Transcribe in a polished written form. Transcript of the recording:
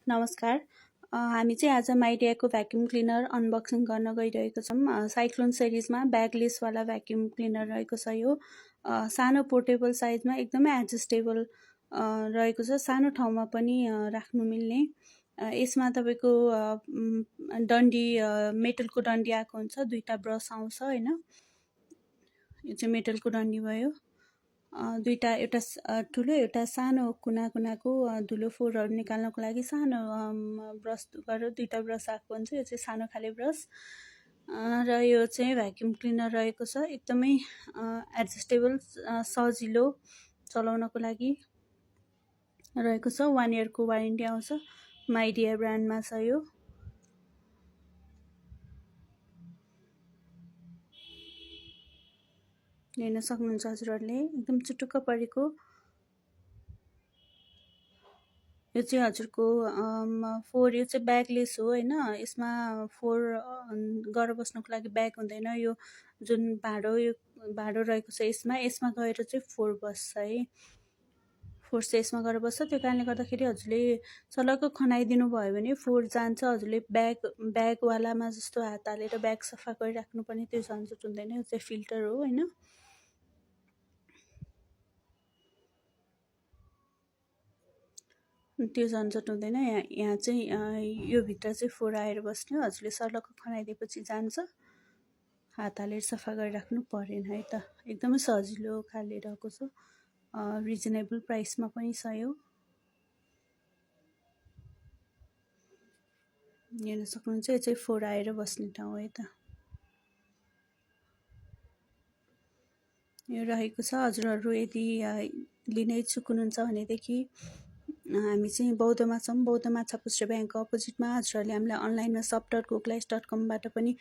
नमस्कार। हामी चाहिँ आज माइडियाको भ्याक्युम क्लिनर अनबक्सिङ गर्न गइरहेको छौँ। साइक्लोन सिरिजमा ब्यागलेसवाला भ्याक्युम क्लिनर रहेको छ यो। सानो पोर्टेबल साइजमा एकदमै एडजस्टेबल रहेको छ, सानो ठाउँमा पनि राख्नु मिल्ने। यसमा तपाईँको डन्डी मेटलको डन्डी आएको हुन्छ, दुईटा ब्रस आउँछ होइन। यो चाहिँ मेटलको डन्डी भयो। दुईटा, एउटा ठुलो एउटा सानो कुनाको धुलो फोहोरहरू निकाल्नको लागि सानो ब्रस गरेर दुईटा ब्रस आएको हुन्छ। यो चाहिँ सानो खाले ब्रस र यो चाहिँ भ्याक्युम क्लिनर रहेको छ, एकदमै एडजस्टेबल, सजिलो चलाउनको लागि रहेको छ। 1 इयरको वारेन्टी आउँछ। माइडिया ब्रान्डमा छ यो। हेर्न सक्नुहुन्छ हजुरहरूले, एकदम चुटुक्क परेको। यो चाहिँ हजुरको यो चाहिँ ब्यागलेस हो होइन। यसमा फोहोर गरेर बस्नुको लागि ब्याग हुँदैन। यो जुन भाँडो रहेको छ यसमा गएर चाहिँ फोहोर बस्छ है। फोहोर चाहिँ यसमा गएर बस्छ। त्यो कारणले गर्दाखेरि हजुरले सलक्क खनाइदिनु भयो भने फोहोर जान्छ। हजुरले ब्यागवालामा जस्तो हात हालेर ब्याग सफा गरिराख्नुपर्ने त्यो झन्झट हुँदैन। यो चाहिँ फिल्टर हो होइन। त्यो झन्झट हुँदैन। यहाँ चाहिँ यो भित्र चाहिँ फोहोर आएर बस्ने, हजुरले सर्लक्क खनाइदिएपछि जान्छ। हात हालेर सफा गरिराख्नु परेन है त। एकदमै सजिलो खाले रहेको छ। रिजनेबल प्राइसमा पनि छ यो। हेर्न सक्नुहुन्छ, यो चाहिँ फोहोर आएर बस्ने ठाउँ है त। यो रहेको छ। हजुरहरू यदि लिनै इच्छुक हुनुहुन्छ भनेदेखि हामी चाहिँ बौद्धमा छौँ। बौद्ध माछापुच्छ्रे ब्याङ्कको अपोजिटमा। हजुरहरूले हामीलाई अनलाइनमा shop.goglides.com बाट पनि